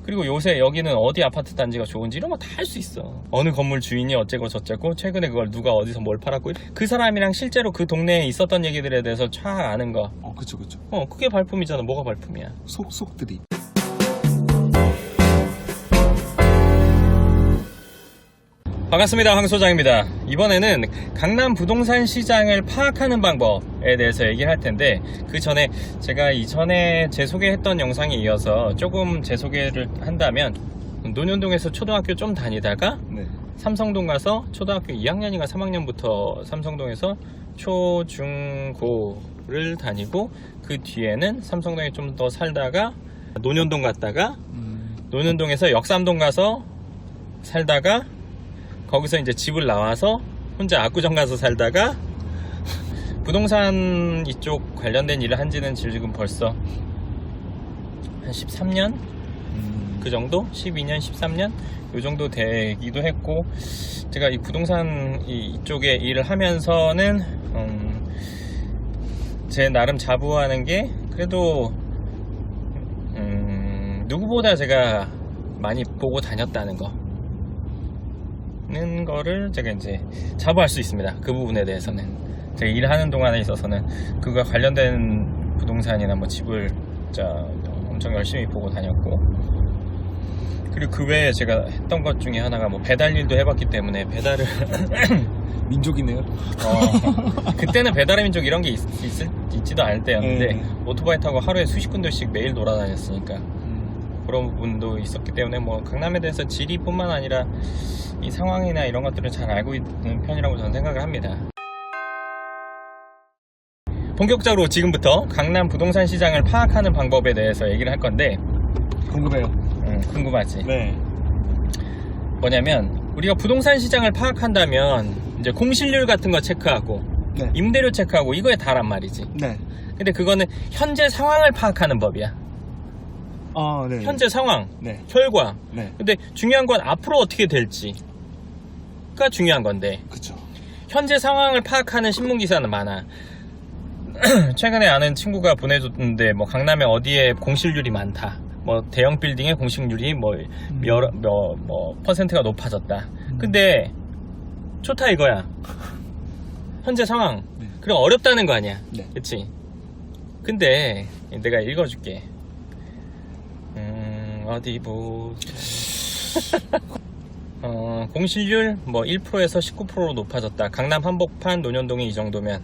그리고 요새 여기는 어디 아파트 단지가 좋은지 이런 거 다 할 수 있어. 어느 건물 주인이 어째고 저째고 최근에 그걸 누가 어디서 뭘 팔았고 그 사람이랑 실제로 그 동네에 있었던 얘기들에 대해서 쫙 아는 거. 그쵸. 그게 발품이잖아. 뭐가 발품이야. 속들이. 반갑습니다. 황 소장입니다. 이번에는 강남 부동산 시장을 파악하는 방법에 대해서 얘기를 할 텐데, 그 전에 제가 이전에 재소개했던 영상에 이어서 조금 재소개를 한다면, 논현동에서 초등학교 좀 다니다가 네. 삼성동 가서 초등학교 2학년인가 3학년부터 삼성동에서 초, 중, 고를 다니고, 그 뒤에는 삼성동에 좀 더 살다가 논현동 갔다가 논현동에서 역삼동 가서 살다가 거기서 이제 집을 나와서 혼자 압구정 가서 살다가 부동산 이쪽 관련된 일을 한 지는 지금 벌써 한 13년? 그 정도? 12년, 13년? 요 정도 되기도 했고, 제가 이 부동산 이쪽에 일을 하면서는 제 나름 자부하는 게 그래도 누구보다 제가 많이 보고 다녔다는 거를 제가 이제 자부할 수 있습니다. 그 부분에 대해서는 제가 일하는 동안에 있어서는 그거와 관련된 부동산이나 뭐 집을 엄청 열심히 보고 다녔고, 그리고 그 외에 제가 했던 것 중에 하나가 뭐 배달 일도 해봤기 때문에 배달을 민족이네요. 그때는 배달의 민족 이런 게 있지도 않을 때였는데 오토바이 타고 하루에 수십 군데씩 매일 돌아다녔으니까 그런 부분도 있었기 때문에 뭐 강남에 대해서 지리뿐만 아니라 이 상황이나 이런 것들을 잘 알고 있는 편이라고 저는 생각을 합니다. 본격적으로 지금부터 강남 부동산 시장을 파악하는 방법에 대해서 얘기를 할 건데, 궁금해요. 궁금하지? 네. 뭐냐면 우리가 부동산 시장을 파악한다면 이제 공실률 같은 거 체크하고 네. 임대료 체크하고 이거에 다란 말이지. 네. 근데 그거는 현재 상황을 파악하는 법이야. 네. 현재 상황, 네. 결과. 네. 근데 중요한 건 앞으로 어떻게 될지가 중요한 건데, 그쵸. 현재 상황을 파악하는 신문기사는 많아. 최근에 아는 친구가 보내줬는데 뭐 강남에 어디에 공실률이 많다, 뭐 대형 빌딩의 공실률이 뭐 퍼센트가 높아졌다. 근데 좋다 이거야. 현재 상황. 그리고 어렵다는 거 아니야. 네. 그치? 근데 내가 읽어줄게. 어디 보자. 공실률 뭐 1%에서 19%로 높아졌다. 강남 한복판 논현동이 이 정도면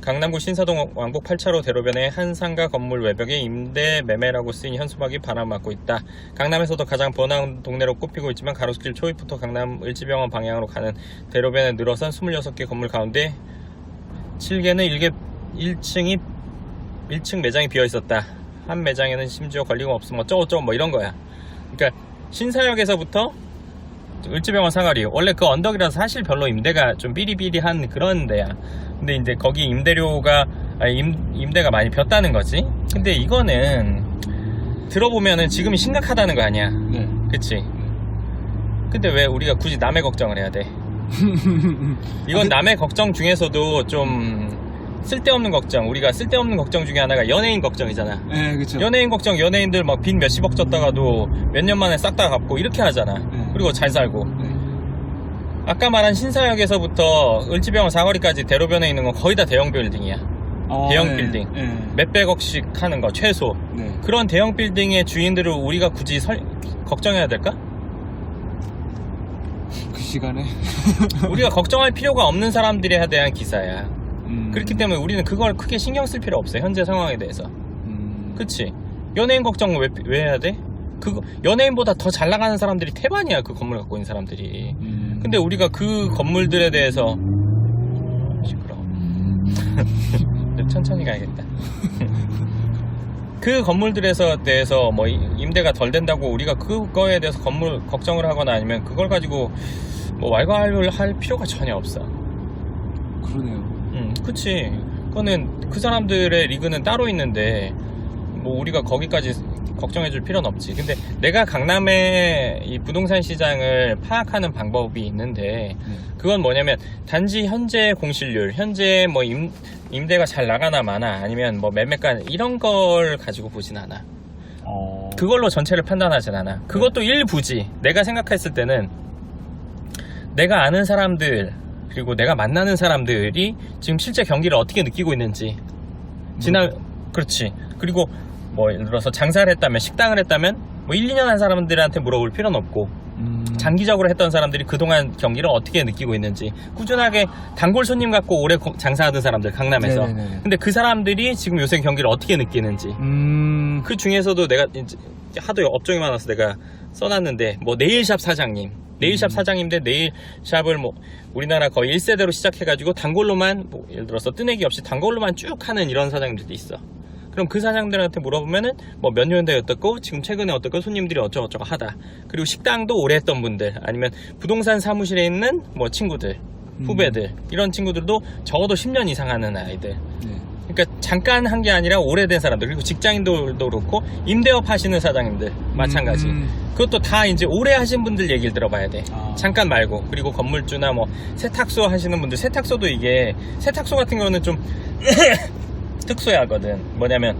강남구 신사동 왕복 8차로 대로변의 한 상가 건물 외벽에 임대 매매라고 쓰인 현수막이 바람맞고 있다. 강남에서도 가장 번화한 동네로 꼽히고 있지만 가로수길 초입부터 강남 을지병원 방향으로 가는 대로변에 늘어선 26개 건물 가운데 7개는 1층 매장이 비어있었다. 한 매장에는 심지어 권리금 없으면 어쩌고저쩌고 뭐 이런 거야. 그러니까 신사역에서부터 을지병원 사거리, 원래 그 언덕이라서 사실 별로 임대가 좀 삐리삐리한 그런 데야. 근데 이제 거기 임대가 많이 ቢ었다는 거지. 근데 이거는 들어보면은 지금이 심각하다는 거 아니야. 네. 그치? 근데 왜 우리가 굳이 남의 걱정을 해야 돼? 이건 남의 걱정 중에서도 좀 쓸데없는 걱정, 우리가 쓸데없는 걱정 중에 하나가 연예인 걱정이잖아. 네, 그쵸. 연예인 걱정, 연예인들 막 빚 몇십억 졌다가도 몇 년 만에 싹 다 갚고 이렇게 하잖아. 그리고 잘 살고. 아까 말한 신사역에서부터 을지병원 사거리까지 대로변에 있는 건 거의 다 대형 빌딩이야. 대형 빌딩. 몇백억씩 하는 거 최소. 그런 대형 빌딩의 주인들을 우리가 굳이 걱정해야 될까? 그 시간에 우리가 걱정할 필요가 없는 사람들에 대한 기사야. 그렇기 때문에 우리는 그걸 크게 신경 쓸 필요 없어요. 현재 상황에 대해서. 그치? 연예인 걱정 왜 해야 돼? 연예인보다 더 잘 나가는 사람들이 태반이야. 그 건물 갖고 있는 사람들이. 근데 우리가 그 건물들에 대해서 시끄러워. 천천히 가야겠다. 그 건물들에서 대해서 뭐 임대가 덜 된다고 우리가 그거에 대해서 건물 걱정을 하거나 아니면 그걸 가지고 뭐 왈가왈부를 할 필요가 전혀 없어. 그러네요. 그치. 그거는 그 사람들의 리그는 따로 있는데 뭐 우리가 거기까지 걱정해줄 필요는 없지. 근데 내가 강남의 이 부동산 시장을 파악하는 방법이 있는데, 그건 뭐냐면 단지 현재 공실률, 현재 뭐 임대가 잘 나가나 마나, 아니면 뭐 매매가 이런 걸 가지고 보진 않아. 그걸로 전체를 판단하진 않아. 그것도 일부지. 내가 생각했을 때는 내가 아는 사람들 그리고 내가 만나는 사람들이 지금 실제 경기를 어떻게 느끼고 있는지 그렇지. 그리고 뭐 예를 들어서 장사를 했다면 식당을 했다면 뭐 1, 2년 한 사람들한테 물어볼 필요는 없고 장기적으로 했던 사람들이 그동안 경기를 어떻게 느끼고 있는지 꾸준하게 단골 손님 갖고 오래 장사하던 사람들 강남에서 네네네네. 근데 그 사람들이 지금 요새 경기를 어떻게 느끼는지 그 중에서도 내가 이제 하도 업종이 많아서 내가 써놨는데 뭐 네일샵 사장님 네일샵 사장님인데 네일샵을 뭐 우리나라 거의 1세대로 시작해가지고 단골로만 뭐 예를 들어서 뜨내기 없이 단골로만 쭉 하는 이런 사장님들도 있어. 그럼 그 사장들한테 물어보면은 뭐 몇 년대에 어떻고 지금 최근에 어떻고 손님들이 어쩌고저쩌고 하다. 그리고 식당도 오래 했던 분들 아니면 부동산 사무실에 있는 뭐 친구들 후배들 이런 친구들도 적어도 10년 이상 하는 아이들. 네. 그러니까 잠깐 한 게 아니라 오래된 사람들 그리고 직장인들도 그렇고 임대업 하시는 사장님들 마찬가지. 그것도 다 이제 오래 하신 분들 얘기를 들어봐야 돼. 잠깐 말고. 그리고 건물주나 뭐 세탁소 하시는 분들 세탁소도 이게 세탁소 같은 경우는 좀 특수하거든. 뭐냐면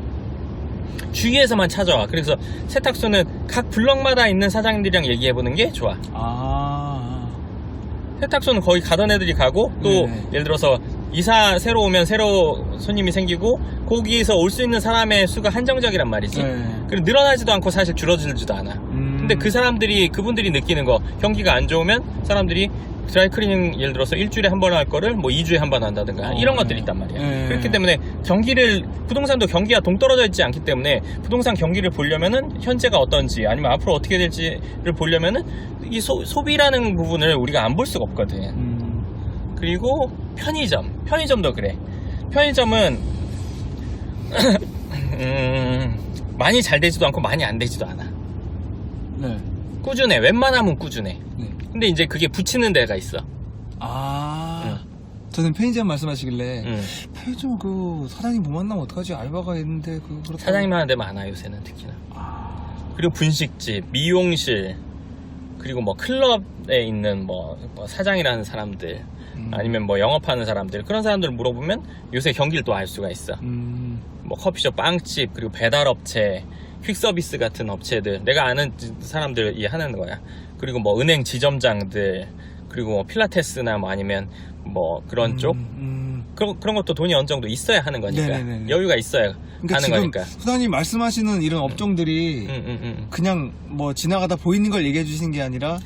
주위에서만 찾아와. 그래서 세탁소는 각 블럭마다 있는 사장님들이랑 얘기해보는 게 좋아. 세탁소는 거의 가던 애들이 가고 또 네네. 예를 들어서 이사 새로 오면 새로 손님이 생기고 거기에서 올 수 있는 사람의 수가 한정적이란 말이지. 그리고 늘어나지도 않고 사실 줄어들지도 않아. 근데 그분들이 느끼는 거 경기가 안 좋으면 사람들이 드라이클리닝 예를 들어서 일주일에 한 번 할 거를 뭐 2주에 한 번 한다든가 이런 것들이 있단 말이야. 그렇기 때문에 부동산도 경기가 동떨어져 있지 않기 때문에 부동산 경기를 보려면은 현재가 어떤지 아니면 앞으로 어떻게 될지를 보려면은 이 소비라는 부분을 우리가 안 볼 수가 없거든. 그리고 편의점도 그래. 편의점은 많이 잘 되지도 않고 많이 안 되지도 않아. 네. 꾸준해. 웬만하면 꾸준해. 네. 근데 이제 그게 붙이는 데가 있어. 저는 편의점 말씀하시길래 편의점 그 사장님 못 만나면 어떡하지? 알바가 있는데 그렇다고. 사장님 하는 데 많아 요새는 특히나. 그리고 분식집, 미용실, 그리고 뭐 클럽에 있는 뭐 사장이라는 사람들 아니면 뭐 영업하는 사람들 그런 사람들 물어보면 요새 경기를 또 알 수가 있어. 뭐 커피숍, 빵집, 그리고 배달업체, 퀵서비스 같은 업체들 내가 아는 사람들이 하는 거야. 그리고 뭐 은행 지점장들 그리고 뭐 필라테스나 뭐 아니면 뭐 그런 쪽 그런 것도 돈이 어느 정도 있어야 하는 거니까. 네네네네. 여유가 있어야 그러니까 하는 지금 거니까. 후단님 말씀하시는 이런 업종들이 그냥 뭐 지나가다 보이는 걸 얘기해 주신 게 아니라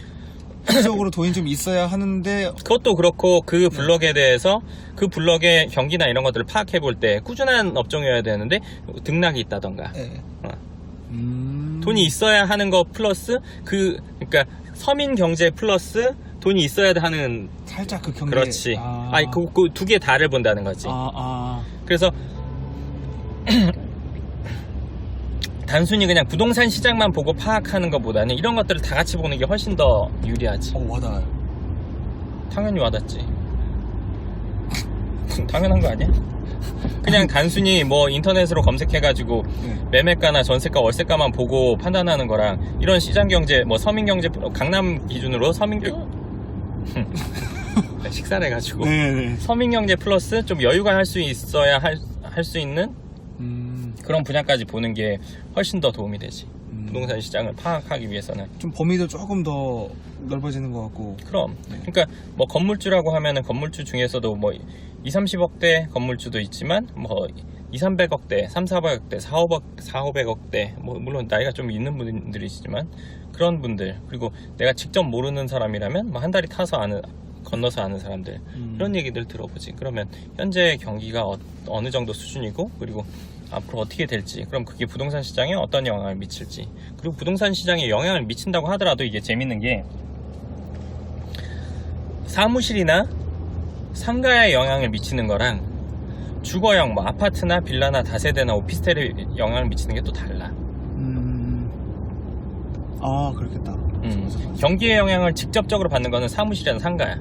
실질적으로 돈이 좀 있어야 하는데 그것도 그렇고 그 블럭에 대해서 그 블럭의 경기나 이런 것들을 파악해 볼 때 꾸준한 업종이어야 되는데 등락이 있다던가. 네. 돈이 있어야 하는 거 플러스 그러니까 서민 경제 플러스 돈이 있어야 하는 살짝 그 경계. 그렇지. 아니 그 두 개 다를 본다는 거지. 그래서 단순히 그냥 부동산 시장만 보고 파악하는 것보다는 이런 것들을 다 같이 보는 게 훨씬 더 유리하지. 와닿아요. 당연히 와닿지. 당연한 거 아니야? 그냥 단순히 뭐 인터넷으로 검색해가지고 매매가나 전세가 월세가만 보고 판단하는 거랑 이런 시장경제 뭐 서민경제 강남 기준으로 식사를 해가지고 네네. 서민경제 플러스 좀 여유가 할 수 있어야 할 수 있는 그런 분야까지 보는 게 훨씬 더 도움이 되지. 부동산 시장을 파악하기 위해서는 좀 범위도 조금 더 넓어지는 것 같고. 그럼 그러니까 뭐 건물주라고 하면은 건물주 중에서도 뭐 2, 30억대 건물주도 있지만 뭐 2, 300억대, 3, 400억대, 4, 500억대 뭐 물론 나이가 좀 있는 분들이시지만 그런 분들 그리고 내가 직접 모르는 사람이라면 뭐 한 다리 타서 건너서 아는 사람들 이런 얘기들 들어보지. 그러면 현재 경기가 어느 정도 수준이고 그리고 앞으로 어떻게 될지 그럼 그게 부동산 시장에 어떤 영향을 미칠지 그리고 부동산 시장에 영향을 미친다고 하더라도 이게 재밌는 게 사무실이나 상가에 영향을 미치는 거랑 주거형 뭐 아파트나 빌라나 다세대나 오피스텔에 영향을 미치는 게 또 달라. 그렇겠다. 경기의 영향을 직접적으로 받는 거는 사무실이나 상가야.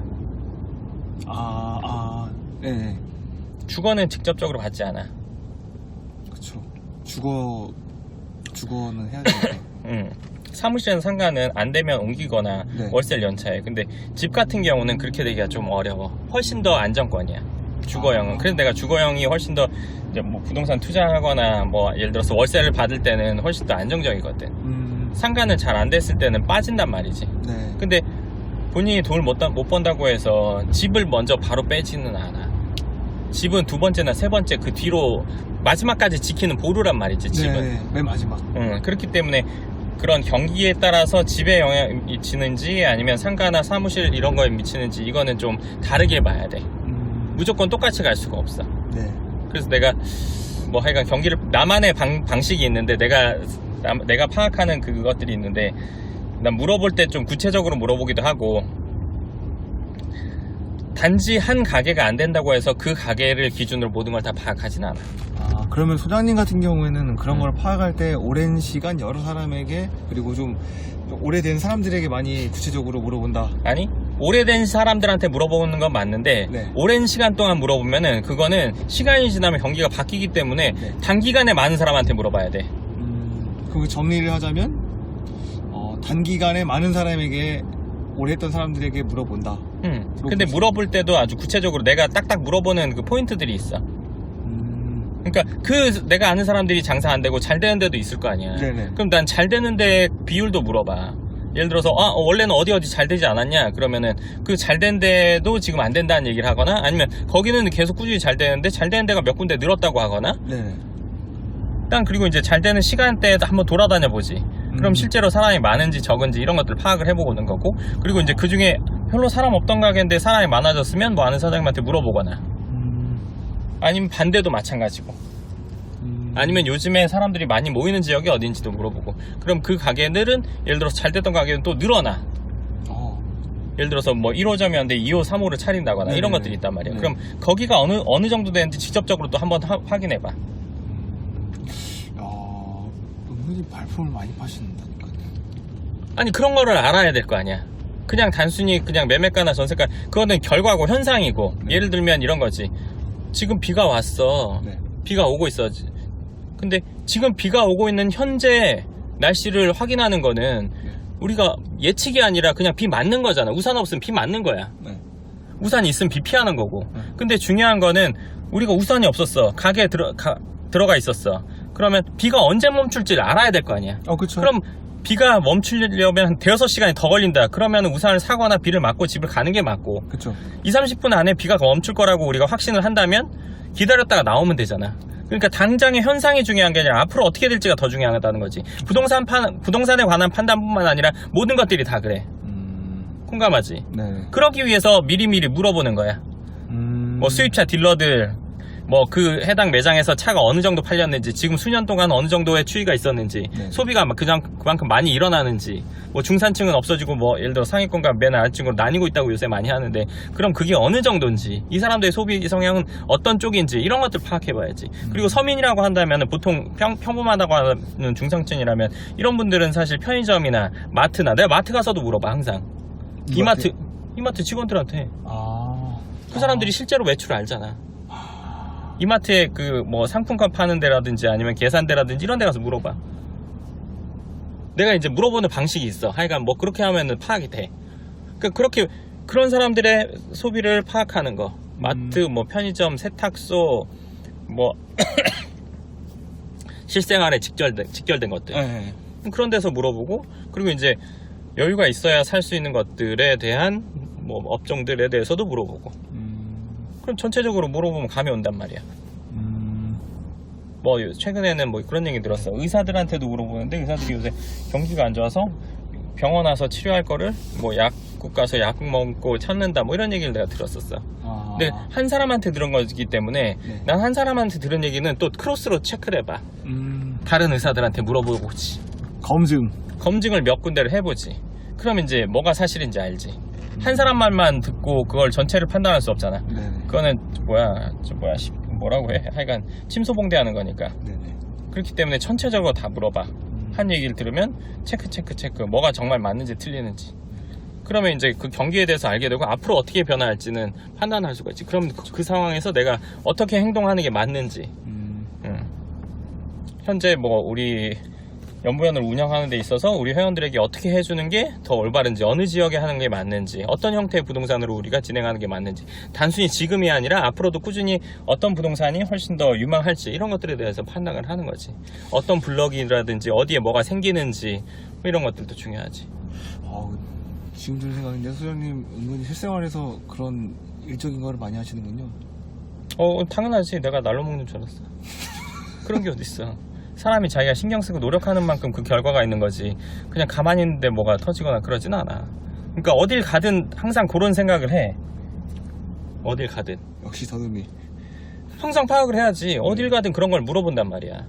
네. 주거는 직접적으로 받지 않아. 그쵸. 주거는 해야 되니까. 사무실이나 상가는 안 되면 옮기거나 월세를 연차해. 근데 집 같은 경우는 그렇게 되기가 좀 어려워. 훨씬 더 안정권이야. 주거형은. 그래서 내가 주거형이 훨씬 더 이제 뭐 부동산 투자하거나 뭐 예를 들어서 월세를 받을 때는 훨씬 더 안정적이거든. 상가는 잘 안 됐을 때는 빠진단 말이지. 네. 근데 본인이 돈을 못 번다고 해서 집을 먼저 바로 빼지는 않아. 집은 두 번째나 세 번째 그 뒤로 마지막까지 지키는 보루란 말이지, 집은. 네, 맨 마지막. 그렇기 때문에 그런 경기에 따라서 집에 영향이 미치는지 아니면 상가나 사무실 이런 거에 미치는지 이거는 좀 다르게 봐야 돼. 무조건 똑같이 갈 수가 없어. 네. 그래서 내가 뭐 하여간 경기를 나만의 방식이 있는데 내가 파악하는 그것들이 있는데 난 물어볼 때 좀 구체적으로 물어보기도 하고 단지 한 가게가 안 된다고 해서 그 가게를 기준으로 모든 걸 다 파악하진 않아. 아, 그러면 소장님 같은 경우에는 그런 걸 파악할 때 오랜 시간 여러 사람에게 그리고 좀 오래된 사람들에게 많이 구체적으로 물어본다. 아니 오래된 사람들한테 물어보는 건 맞는데 네. 오랜 시간 동안 물어보면은 그거는 시간이 지나면 경기가 바뀌기 때문에 네. 단기간에 많은 사람한테 물어봐야 돼. 그럼 정리를 하자면 단기간에 많은 사람에게 오래 했던 사람들에게 물어본다. 근데 물어볼 때도 아주 구체적으로 내가 딱딱 물어보는 그 포인트들이 있어. 그러니까 내가 아는 사람들이 장사 안 되고 잘 되는 데도 있을 거 아니야. 네네. 그럼 난 잘 되는 데 비율도 물어봐. 예를 들어서 원래는 어디 잘 되지 않았냐 그러면은 그 잘 된 데도 지금 안 된다는 얘기를 하거나 아니면 거기는 계속 꾸준히 잘 되는데 잘 되는 데가 몇 군데 늘었다고 하거나. 네. 일단 그리고 이제 잘 되는 시간대에도 한번 돌아다녀 보지. 그럼 실제로 사람이 많은지 적은지 이런 것들 파악을 해보는 거고, 그리고 이제 그 중에 별로 사람 없던 가게인데 사람이 많아졌으면 뭐 아는 사장님한테 물어보거나, 아니면 반대도 마찬가지고, 아니면 요즘에 사람들이 많이 모이는 지역이 어딘지도 물어보고. 그럼 그 가게들은 예를 들어서 잘 됐던 가게는 또 늘어나. 예를 들어서 뭐 1호점이었는데 2호, 3호를 차린다거나 이런 것들이 있단 말이야. 그럼 거기가 어느 정도 되는지 직접적으로 또 한번 확인해봐. 은근히 발품을 많이 파시는다니까요. 아니 그런 거를 알아야 될 거 아니야. 그냥 단순히 그냥 매매가나 전세가 그거는 결과고 현상이고. 네. 예를 들면 이런 거지. 지금 비가 왔어. 네. 비가 오고 있어. 근데 지금 비가 오고 있는 현재 날씨를 확인하는 거는 우리가 예측이 아니라 그냥 비 맞는 거잖아. 우산 없으면 비 맞는 거야. 네. 우산이 있으면 비 피하는 거고. 근데 중요한 거는 우리가 우산이 없었어. 가게에 들어가 있었어. 그러면 비가 언제 멈출지를 알아야 될 거 아니야. 그쵸. 그럼 비가 멈추려면 한 대여섯 시간이 더 걸린다. 그러면 우산을 사거나 비를 맞고 집을 가는 게 맞고. 그쵸. 20-30분 안에 비가 멈출 거라고 우리가 확신을 한다면 기다렸다가 나오면 되잖아. 그러니까 당장의 현상이 중요한 게 아니라 앞으로 어떻게 될지가 더 중요하다는 거지. 부동산에 관한 판단뿐만 아니라 모든 것들이 다 그래. 공감하지? 네. 그러기 위해서 미리미리 물어보는 거야. 뭐 수입차 딜러들, 뭐 그 해당 매장에서 차가 어느 정도 팔렸는지, 지금 수년 동안 어느 정도의 추이가 있었는지, 네. 소비가 그만큼 많이 일어나는지, 뭐 중산층은 없어지고 뭐 예를 들어 상위권과 맨 아래층으로 나뉘고 있다고 요새 많이 하는데, 그럼 그게 어느 정도인지, 이 사람들의 소비 성향은 어떤 쪽인지 이런 것들 파악해봐야지. 그리고 서민이라고 한다면 보통 평범하다고 하는 중상층이라면 이런 분들은 사실 편의점이나 마트나, 내가 마트 가서도 물어봐 항상. 이마트 직원들한테. 그 사람들이 실제로 매출을 알잖아. 이마트에 그 뭐 상품권 파는 데라든지 아니면 계산대라든지 이런 데 가서 물어봐. 내가 이제 물어보는 방식이 있어. 하여간 뭐 그렇게 하면은 파악이 돼. 그렇게 그런 사람들의 소비를 파악하는 거. 마트, 뭐 편의점, 세탁소, 뭐 실생활에 직결된 것들. 네. 그런 데서 물어보고, 그리고 이제 여유가 있어야 살 수 있는 것들에 대한 뭐 업종들에 대해서도 물어보고. 그럼 전체적으로 물어보면 감이 온단 말이야. 뭐 최근에는 뭐 그런 얘기 들었어. 의사들한테도 물어보는데 의사들이 요새 경기가 안 좋아서 병원 와서 치료할 거를 뭐 약국 가서 약 먹고 참는다 뭐 이런 얘기를 내가 들었었어. 근데 한 사람한테 들은 거기 때문에 네. 난 한 사람한테 들은 얘기는 또 크로스로 체크를 해봐. 다른 의사들한테 물어보지. 검증을 몇 군데를 해보지. 그럼 이제 뭐가 사실인지 알지. 한 사람 말만 듣고 그걸 전체를 판단할 수 없잖아. 네네. 그거는 뭐라고 해? 하여간 침소봉대하는 거니까. 네네. 그렇기 때문에 전체적으로 다 물어봐. 한 얘기를 들으면 체크 뭐가 정말 맞는지 틀리는지. 그러면 이제 그 경기에 대해서 알게 되고 앞으로 어떻게 변화할지는 판단할 수가 있지. 그럼 그 상황에서 내가 어떻게 행동하는 게 맞는지. 현재 뭐 우리 연구원을 운영하는 데 있어서 우리 회원들에게 어떻게 해주는 게 더 올바른지, 어느 지역에 하는 게 맞는지, 어떤 형태의 부동산으로 우리가 진행하는 게 맞는지, 단순히 지금이 아니라 앞으로도 꾸준히 어떤 부동산이 훨씬 더 유망할지 이런 것들에 대해서 판단을 하는 거지. 어떤 블럭이라든지 어디에 뭐가 생기는지 뭐 이런 것들도 중요하지. 지금 들 생각인데 소장님 은근히 실생활에서 그런 일적인 거를 많이 하시는군요. 당연하지. 내가 날로 먹는 줄 알았어. 그런 게 어딨어. 사람이 자기가 신경 쓰고 노력하는 만큼 그 결과가 있는 거지. 그냥 가만히 있는데 뭐가 터지거나 그러진 않아. 그러니까 어딜 가든 항상 그런 생각을 해. 어딜 가든 역시 더듬이. 항상 파악을 해야지. 어딜 가든 그런 걸 물어본단 말이야.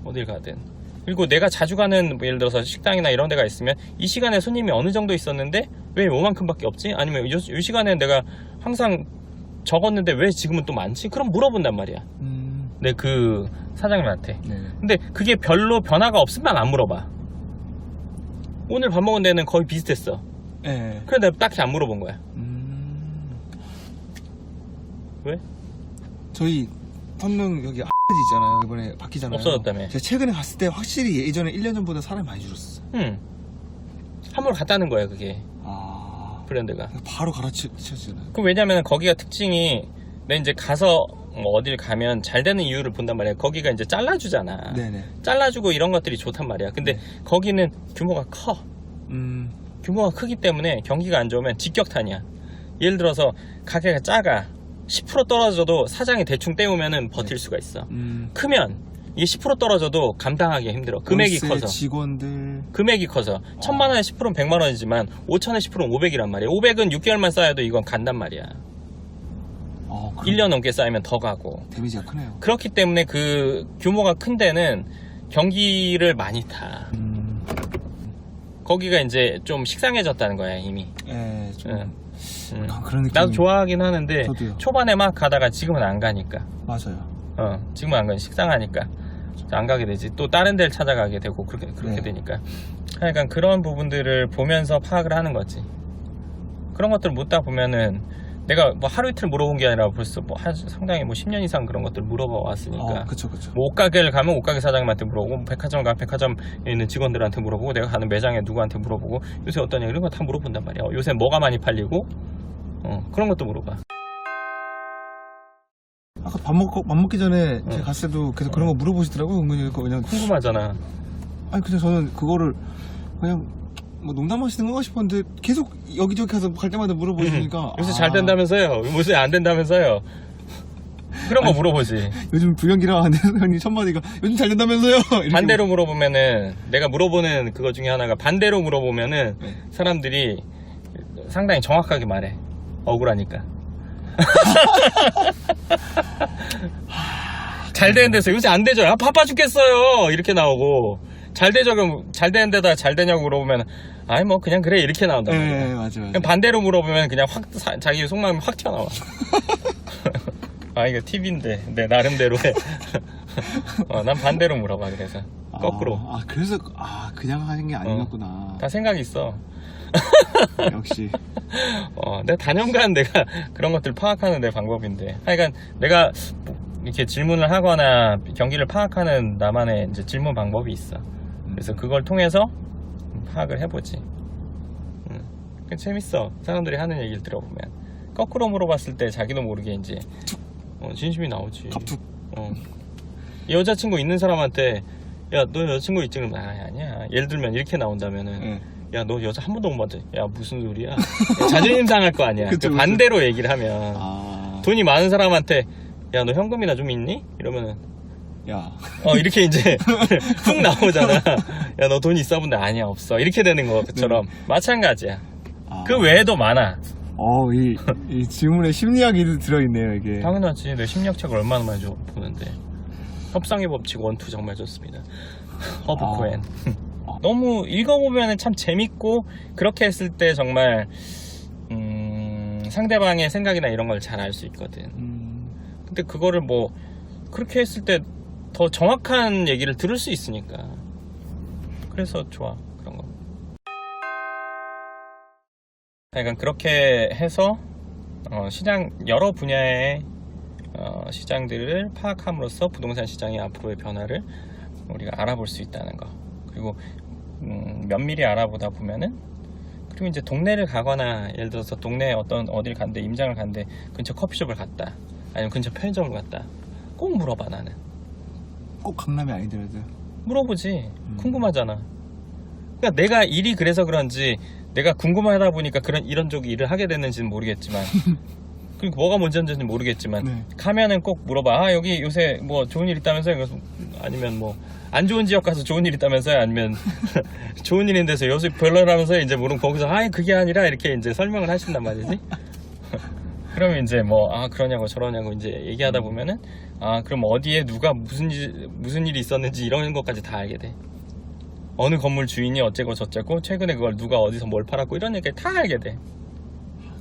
어딜 가든. 그리고 내가 자주 가는 뭐 예를 들어서 식당이나 이런 데가 있으면 이 시간에 손님이 어느 정도 있었는데 왜 요만큼밖에 없지? 아니면 이 시간에 내가 항상 적었는데 왜 지금은 또 많지? 그럼 물어본단 말이야. 네, 그 사장님한테. 네. 근데 그게 별로 변화가 없으면 안 물어봐. 오늘 밥 먹은 데는 거의 비슷했어. 네. 그래 내가 딱히 안 물어본 거야. 왜? 저희 선릉 여기 있잖아요. 이번에 바뀌잖아요. 없어졌다며. 제가 최근에 갔을 때 확실히 예전에 1년 전보다 사람이 많이 줄었어요. 함부로 갔다는 거야 그게. 브랜드가. 바로 갈아치워지잖아요. 그 왜냐면 거기가 특징이 내 이제 가서 어딜 가면 잘 되는 이유를 본단 말이야. 거기가 이제 잘라주잖아. 네네. 잘라주고 이런 것들이 좋단 말이야. 근데 거기는 규모가 커. 규모가 크기 때문에 경기가 안 좋으면 직격탄이야. 예를 들어서 가게가 작아. 10% 떨어져도 사장이 대충 떼우면은 버틸 수가 있어. 크면 이게 10% 떨어져도 감당하기 힘들어. 금액이 월세, 커서. 직원들. 금액이 커서. 1000만원에 10%는 100만원이지만 5천에 10%는 500이란 말이야. 500은 6개월만 쌓여도 이건 간단 말이야. 1년 넘게 쌓이면 더 가고. 데미지가 크네요. 그렇기 때문에 그 규모가 큰 데는 경기를 많이 타. 거기가 이제 좀 식상해졌다는 거야 이미. 네, 좀 그런 느낌. 나도 좋아하긴 하는데 저도요. 초반에 막 가다가 지금은 안 가니까. 맞아요. 지금은 안 가니 식상하니까 안 가게 되지. 또 다른 데를 찾아가게 되고 그렇게 네. 되니까. 그러니까 그런 부분들을 보면서 파악을 하는 거지. 그런 것들을 묻다 보면은 내가 뭐 하루 이틀 물어본 게 아니라 벌써 뭐 상당히 뭐 10년 이상 그런 것들 물어봐 왔으니까. 그쵸. 뭐 옷가게를 가면 옷가게 사장님한테 물어보고, 뭐 백화점 가면 백화점에 있는 직원들한테 물어보고, 내가 가는 매장에 누구한테 물어보고, 요새 어떠냐 이런 거 다 물어본단 말이야. 요새 뭐가 많이 팔리고, 그런 것도 물어봐. 아까 밥 먹기 전에 제가 갔을 때도 계속 그런 거 물어보시더라고요. 은근히 그냥 궁금하잖아. 아니 그냥 저는 그거를 그냥 뭐 농담하시는 건가 싶었는데 계속 여기저기 가서 갈 때마다 물어보시니까 요새 잘 된다면서요? 요새 안 된다면서요? 그런 거 물어보지. 요즘 불경기라 하는데 형님 첫 마디가 요즘 잘 된다면서요? 반대로 물어보면은, 내가 물어보는 그거 중에 하나가 반대로 물어보면은 사람들이 상당히 정확하게 말해. 억울하니까. 잘 되는 데서 요새 안 되죠. 바빠 죽겠어요. 이렇게 나오고, 잘 되죠. 그럼 잘 되는 데다 잘 되냐고 물어보면, 아니 뭐 그냥 그래 이렇게 나온다. 네, 맞아요. 그냥 반대로 물어보면 그냥 확 자기 속마음이 확 튀어나와. 이거 팁인데 내 나름대로 해. 난 반대로 물어봐. 그래서 거꾸로. 그래서 그냥 하는 게 아니었구나. 다 생각이 있어. 역시. 내 단연간 내가 그런 것들 파악하는 내 방법인데. 하여간 내가 이렇게 질문을 하거나 경기를 파악하는 나만의 이제 질문 방법이 있어. 그래서 그걸 통해서 파악을 해보지. 재밌어. 사람들이 하는 얘기를 들어보면. 거꾸로 물어봤을 때 자기도 모르게 이제 진심이 나오지. 갑툭. 여자친구 있는 사람한테 야 너 여자친구 있지? 그러면 아니야. 예를 들면 이렇게 나온다면은 야 너 여자 한 번도 못 봤지? 야 무슨 소리야? 야, 자존심 상할 거 아니야. 그쵸, 그쵸. 반대로 얘기를 하면 돈이 많은 사람한테 야 너 현금이나 좀 있니? 이러면은 야 이렇게 이제 훅 나오잖아. 야 너 돈 있어? 본데 아니야 없어. 이렇게 되는 것처럼 마찬가지야. 그 외에도 많아. 이 질문에 심리학이 들어있네요, 이게. 당연하지. 내 심리학책을 얼마나 많이 보는데. 협상의 법칙 1, 2 정말 좋습니다. 허브 코엔. 너무 읽어보면 참 재밌고, 그렇게 했을 때 정말 상대방의 생각이나 이런 걸 잘 알 수 있거든. 근데 그거를 뭐 그렇게 했을 때 더 정확한 얘기를 들을 수 있으니까. 그래서 좋아, 그런 거. 그러니까 그렇게 해서 시장 여러 분야의 시장들을 파악함으로써 부동산 시장의 앞으로의 변화를 우리가 알아볼 수 있다는 거. 그리고 면밀히 알아보다 보면은, 그리고 이제 동네를 가거나 예를 들어서 동네에 어딜 갔는데 임장을 갔는데 근처 커피숍을 갔다, 아니면 근처 편의점을 갔다, 꼭 물어봐. 나는 꼭 강남이 아니더라도 물어보지. 궁금하잖아. 그러니까 내가 일이 그래서 그런지 내가 궁금하다 보니까 이런 쪽 일을 하게 됐는지는 모르겠지만 그리고 뭐가 문제인지는 모르겠지만 네. 가면은 꼭 물어봐. 아, 여기 요새 뭐 좋은 일 있다면서요? 아니면 뭐 안 좋은 지역 가서 좋은 일 있다면서요? 아니면 좋은 일인 데서 요새 별로라면서요? 이제 물으면 거기서 아, 그게 아니라 이렇게 이제 설명을 하신단 말이지. 그러면 이제 뭐 그러냐고 저러냐고 이제 얘기하다 보면은 그럼 어디에 누가 무슨 일이 있었는지 이런 것까지 다 알게 돼. 어느 건물 주인이 어째고 저째고 최근에 그걸 누가 어디서 뭘 팔았고 이런 얘기를 다 알게 돼.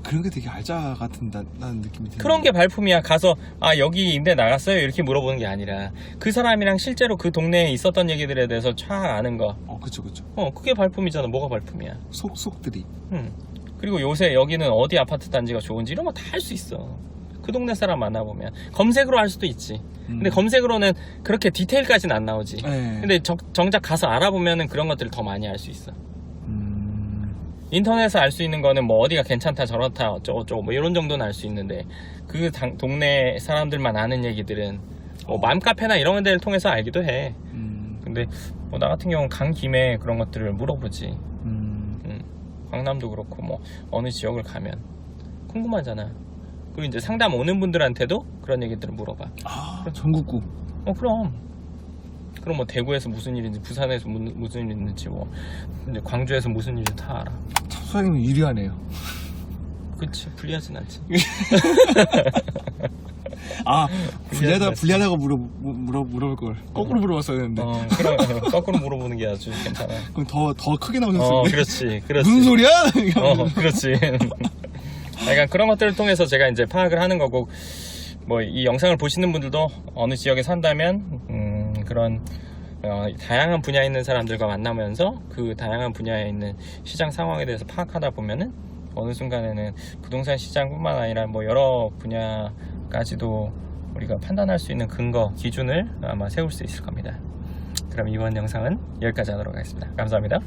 그런 게 되게 알짜 같은 나는 느낌이 드는. 그런 게 발품이야. 가서 여기 임대 나갔어요? 이렇게 물어보는 게 아니라 그 사람이랑 실제로 그 동네에 있었던 얘기들에 대해서 쫙 아는 거. 그쵸. 그게 발품이잖아. 뭐가 발품이야. 속들이. 그리고 요새 여기는 어디 아파트 단지가 좋은지 이런 거 다 알 수 있어. 그 동네 사람 만나보면. 검색으로 할 수도 있지. 근데 검색으로는 그렇게 디테일까지는 안 나오지. 네. 근데 정작 가서 알아보면은 그런 것들을 더 많이 알 수 있어. 인터넷에서 알 수 있는 거는 뭐 어디가 괜찮다 저렇다 어쩌고저쩌고 뭐 이런 정도는 알 수 있는데 그 동네 사람들만 아는 얘기들은 뭐 맘카페나 이런 데를 통해서 알기도 해. 근데 뭐 나 같은 경우는 간 김에 그런 것들을 물어보지. 강남도 그렇고 뭐 어느 지역을 가면 궁금하잖아. 그리고 이제 상담 오는 분들한테도 그런 얘기들을 물어봐. 전국구. 그럼 뭐 대구에서 무슨 일인지, 부산에서 무슨 일이 있는지, 뭐 이제 광주에서 무슨 일인지 다 알아. 참 소장님은 유리하네요. 그치, 불리하진 않지. 불리하다고 물어볼 걸. 거꾸로 물어봤어야 했는데. 그럼 거꾸로 물어보는 게 아주 괜찮아. 그럼 더 크게 나오셨을 텐데. 그렇지. 무슨 소리야? 그렇지. 약간 그런 것들을 통해서 제가 이제 파악을 하는 거고, 뭐 이 영상을 보시는 분들도 어느 지역에 산다면 그런 다양한 분야에 있는 사람들과 만나면서 그 다양한 분야에 있는 시장 상황에 대해서 파악하다 보면은 어느 순간에는 부동산 시장뿐만 아니라 뭐 여러 분야까지도 우리가 판단할 수 있는 근거, 기준을 아마 세울 수 있을 겁니다. 그럼 이번 영상은 여기까지 하도록 하겠습니다. 감사합니다.